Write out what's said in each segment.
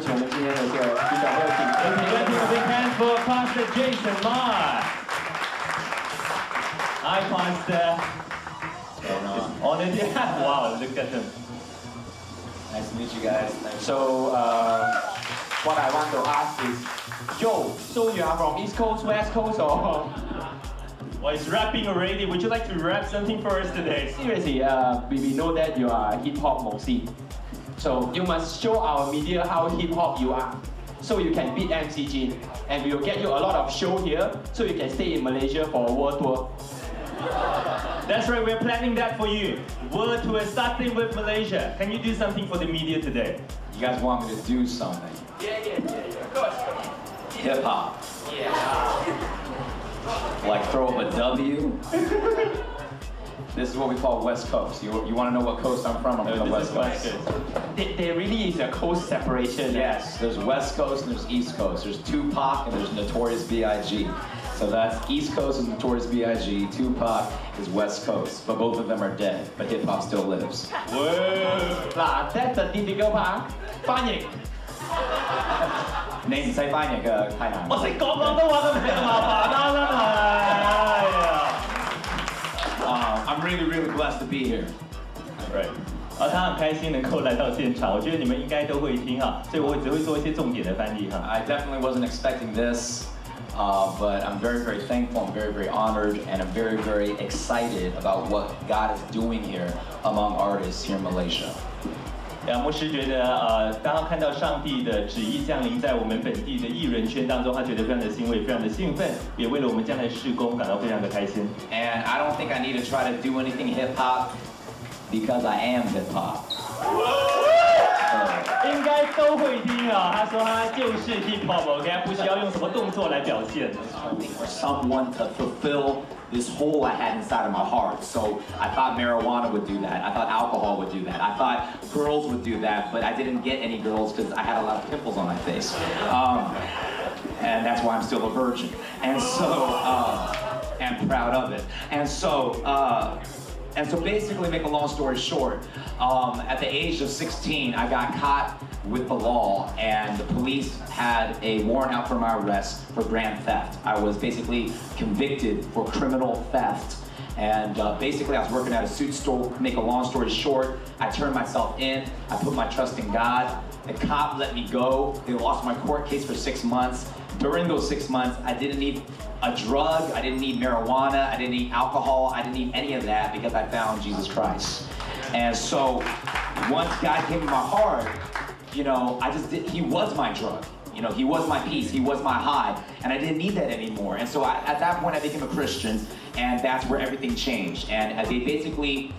请我们今天的这个主讲会请。Let's give a big hand for Pastor Jaeson Ma. Hi, Pastor. Honored you. Wow, look at him. Nice to meet you guys. So, what I want to ask is, Joe, so you are from East Coast, West Coast, or? Well, it's rapping already. Would you like to rap something for us today? Seriously, we know that you are hip hop MC. So you must show our media how hip hop you are, so you can beat MC Jin, and we will get you a lot of show here, so you can stay in Malaysia for a world tour. That's right, we're planning that for you. World tour starting with Malaysia. Can you do something for the media today? You guys want me to do something? Yeah, of course. Hip hop. Yeah. Like throw up a W? This is what we call West Coast. You want to know what coast I'm from? I'm from the West Coast. There really is a coast separation. Yes, there's West Coast and there's East Coast. There's Tupac and there's Notorious B.I.G. So that's East Coast is Notorious B.I.G. Tupac is West Coast. But both of them are dead. But hip hop still lives. Whoa. That's the difficult part. 翻譯。你唔使翻譯㗎，太難。我識講廣東話都唔係咁麻煩啦，真係。I'm really, really blessed to be here. Right. 他很開心能夠來到現場，我覺得你們應該都會聽哈，所以我只會做一些重點的翻譯哈。I definitely wasn't expecting this, but I'm very, very thankful, I'm very, very honored, and I'm very, very excited about what God is doing here among artists here in Malaysia. 牧師覺得當他看到上帝的旨意降臨在我們本地的藝人圈當中，他覺得非常的欣慰，非常的興奮，也為了我們將來事工感到非常的開心。And I don't think I need to try to do anything hip hop because I am hip hop. 應該都會聽啊，他說他就是 hip hop，OK， 不需要用什麼動作來表現。For someone to fulfill this hole I had inside of my heart. So I thought marijuana would do that. I thought alcohol would do that. I thought girls would do that, but I didn't get any girls because I had a lot of pimples on my face. And that's why I'm still a virgin. And so, and proud of it. And so basically, make a long story short, at the age of 16, I got caught with the law, and the police had a warrant out for my arrest for grand theft. I was basically convicted for criminal theft. And basically, I was working at a suit store. Make a long story short, I turned myself in. I put my trust in God. The cop let me go. They lost my court case for 6 months. During those 6 months, I didn't need a drug, I didn't need marijuana, I didn't need alcohol, I didn't need any of that because I found Jesus Christ. And so, once God came in my heart, you know, he was my drug. You know, he was my peace, he was my high, and I didn't need that anymore. And so at that point, I became a Christian, and that's where everything changed. And they basically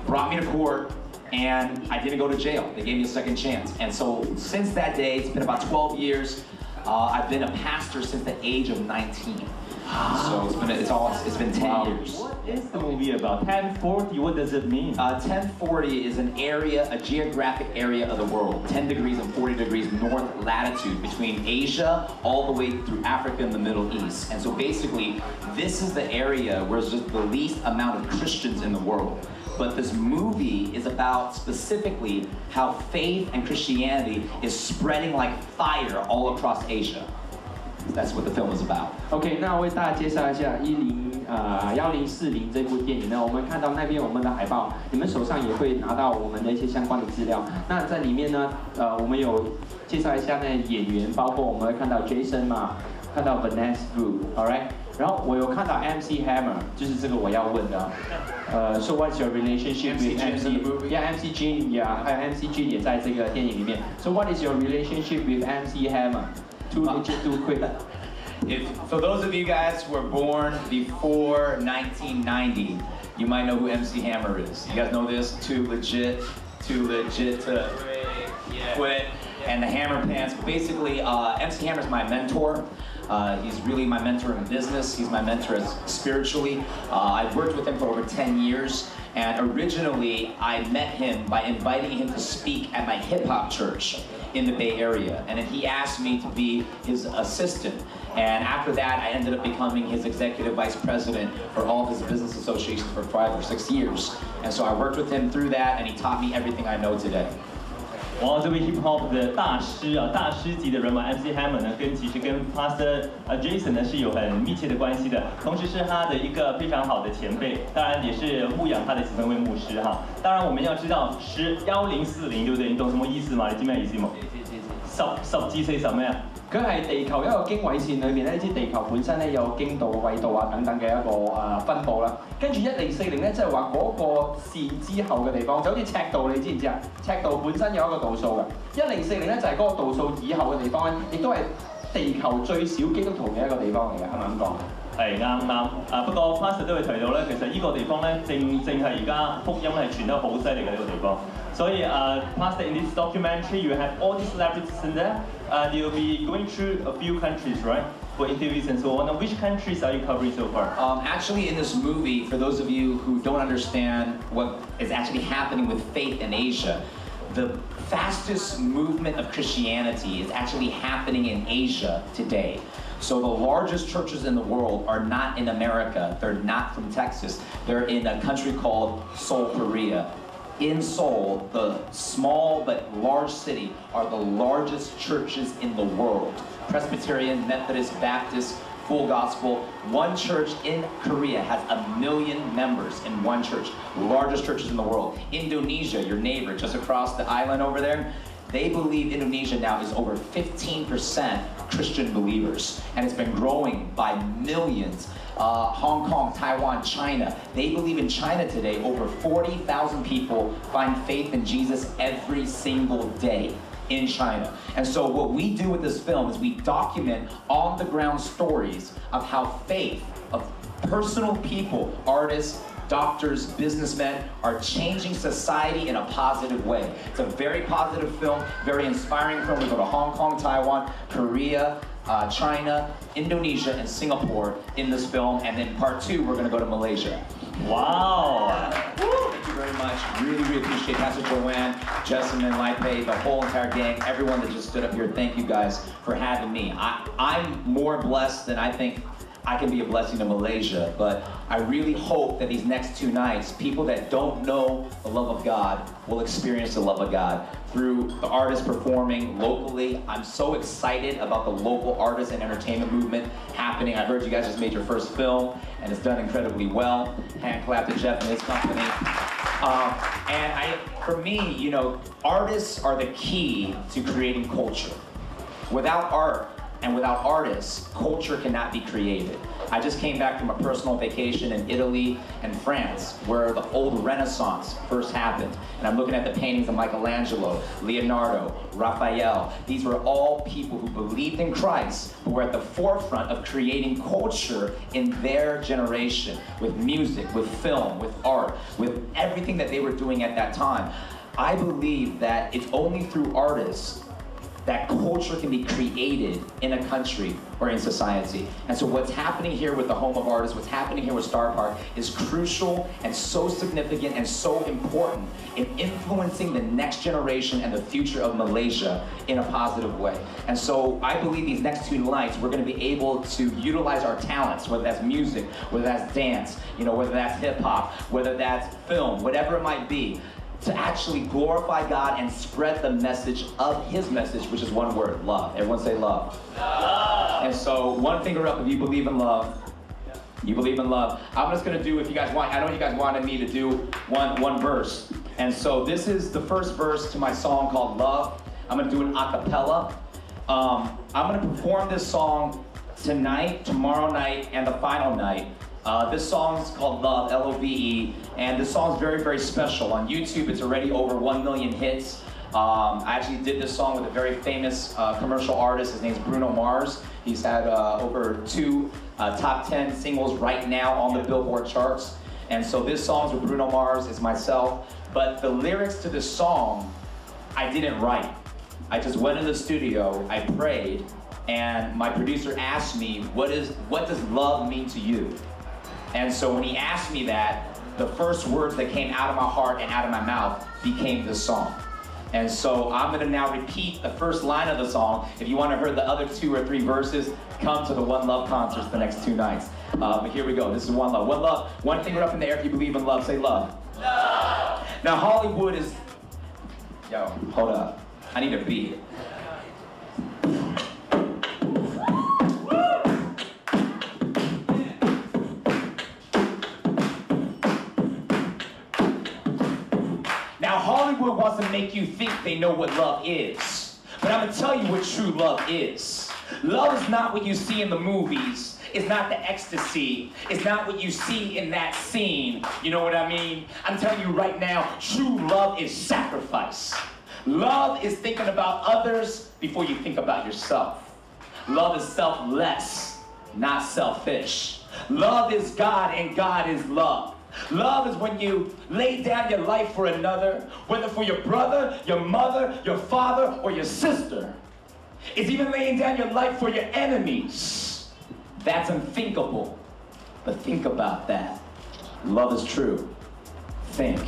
brought me to court, and I didn't go to jail. They gave me a second chance. And so since that day, it's been about 12 years. I've been a pastor since the age of 19. So it's been 10 years. What is the movie about? 1040, what does it mean? 1040 is an area, a geographic area of the world, 10 degrees and 40 degrees north latitude between Asia all the way through Africa and the Middle East. And so basically, this is the area where there's the least amount of Christians in the world. But this movie is about specifically how faith and Christianity is spreading like fire all across Asia. That's what the film is about. OK， 那我为大家介绍一下1040这部电影呢。我们看到那边我们的海报，你们手上也会拿到我们的一些相关的资料。那在里面呢，我们有介绍一下那演员，包括我们会看到 Jaeson 嘛，看到 Vanessa Wu，all right。然后我有看到 MC Hammer， 就是这个我要问的。So what's your relationship with MC Jin？ Yeah， 还有 MC Jin 也在这个电影里面。So what is your relationship with MC Hammer？ Too quick. For those of you guys who were born before 1990, you might know who MC Hammer is. You guys know this? Too legit to quit. And the Hammer Pants. Basically, MC Hammer is my mentor. He's really my mentor in business. He's my mentor spiritually. I've worked with him for over 10 years. And originally, I met him by inviting him to speak at my hip-hop church in the Bay Area. And then he asked me to be his assistant. And after that, I ended up becoming his executive vice president for all of his business associations for 5 or 6 years. And so I worked with him through that, and he taught me everything I know today. 哇，这位 hip hop 的大师啊，大师级的人物 MC Hammer 呢，其实跟 Pastor Jaeson 呢是有很密切的关系的，同时是他的一个非常好的前辈，当然也是牧养他的其中一位牧師哈。當然我們要知道1040，對不對？你懂什麼意思嘛？你知咩意思冇？10至40咩啊？佢係地球一個經緯線裏邊咧，你知地球本身咧有經度、緯度啊等等嘅一個分佈啦。跟住1040咧，即係話嗰個線之後嘅地方，就好似赤道，你知唔知啊？赤道本身有一個度數嘅，1040咧就係嗰個度數以後嘅地方咧，亦都係地球最少基督徒嘅一個地方嚟嘅，係咪咁講？係啱。不過 Pastor 都會提到咧，其實呢個地方咧，正係而家福音係傳得好犀利嘅呢個地方。所以Pastor in this documentary you have all these celebrities in there. You'll be going through a few countries, right? For interviews and so on. Now, which countries are you covering so far? Actually, in this movie, for those of you who don't understand what is actually happening with faith in Asia, the fastest movement of Christianity is actually happening in Asia today. So the largest churches in the world are not in America. They're not from Texas. They're in a country called Seoul, Korea. In Seoul, the small but large city are the largest churches in the world. Presbyterian, Methodist, Baptist, Full Gospel. One church in Korea has 1 million members in one church. Largest churches in the world. Indonesia, your neighbor just across the island over there, they believe Indonesia now is over 15% Christian believers, and it's been growing by millions. Hong Kong, Taiwan, China. They believe in China today, over 40,000 people find faith in Jesus every single day in China. And so what we do with this film is we document on-the-ground stories of how faith of personal people, artists, doctors, businessmen, are changing society in a positive way. It's a very positive film, very inspiring film. We go to Hong Kong, Taiwan, Korea, China, Indonesia, and Singapore in this film. And then part 2, we're gonna go to Malaysia. Wow. Thank you very much. Really, really appreciate Pastor Joanne, Jaeson, and Lipe, the whole entire gang, everyone that just stood up here. Thank you guys for having me. I'm more blessed than I think I can be a blessing to Malaysia, but I really hope that these next 2 nights, people that don't know the love of God will experience the love of God through the artists performing locally. I'm so excited about the local artists and entertainment movement happening. I heard you guys just made your first film, and it's done incredibly well. Hand clap to Jeff and his company. For me, you know, artists are the key to creating culture. Without art, and without artists, culture cannot be created. I just came back from a personal vacation in Italy and France, where the old Renaissance first happened. And I'm looking at the paintings of Michelangelo, Leonardo, Raphael. These were all people who believed in Christ, who were at the forefront of creating culture in their generation, with music, with film, with art, with everything that they were doing at that time. I believe that it's only through artists that culture can be created in a country or in society. And so what's happening here with the Home of Artists, what's happening here with Star Park is crucial and so significant and so important in influencing the next generation and the future of Malaysia in a positive way. And so I believe these next 2 nights, we're gonna be able to utilize our talents, whether that's music, whether that's dance, you know, whether that's hip hop, whether that's film, whatever it might be, to actually glorify God and spread the message of His message, which is one word, love. Everyone say love. Love. And so one finger up if you believe in love. You believe in love. I'm just gonna do, if you guys want, I know you guys wanted me to do one verse. And so this is the first verse to my song called Love. I'm gonna do it a cappella. I'm gonna perform this song tonight, tomorrow night, and the final night. This song is called Love, L-O-V-E, and this song is very, very special. On YouTube, it's already over 1 million hits. I actually did this song with a very famous commercial artist. His name's Bruno Mars. He's had over 2 top 10 singles right now on the Billboard charts. And so this song's with Bruno Mars, it's myself. But the lyrics to this song, I didn't write. I just went in the studio, I prayed, and my producer asked me, what does love mean to you? And so when he asked me that, the first words that came out of my heart and out of my mouth became this song. And so I'm gonna now repeat the first line of the song. If you wanna hear the other 2 or 3 verses, come to the One Love concerts the next 2 nights. But here we go, this is One Love. One love, one finger up in the air if you believe in love, say love. Love. Now Hollywood is, yo, hold up. I need a beat. Now Hollywood wants to make you think they know what love is. But I'm gonna tell you what true love is. Love is not what you see in the movies. It's not the ecstasy. It's not what you see in that scene. You know what I mean? I'm telling you right now, true love is sacrifice. Love is thinking about others before you think about yourself. Love is selfless, not selfish. Love is God and God is love. Love is when you lay down your life for another, whether for your brother, your mother, your father, or your sister. It's even laying down your life for your enemies. That's unthinkable. But think about that. Love is true. Think.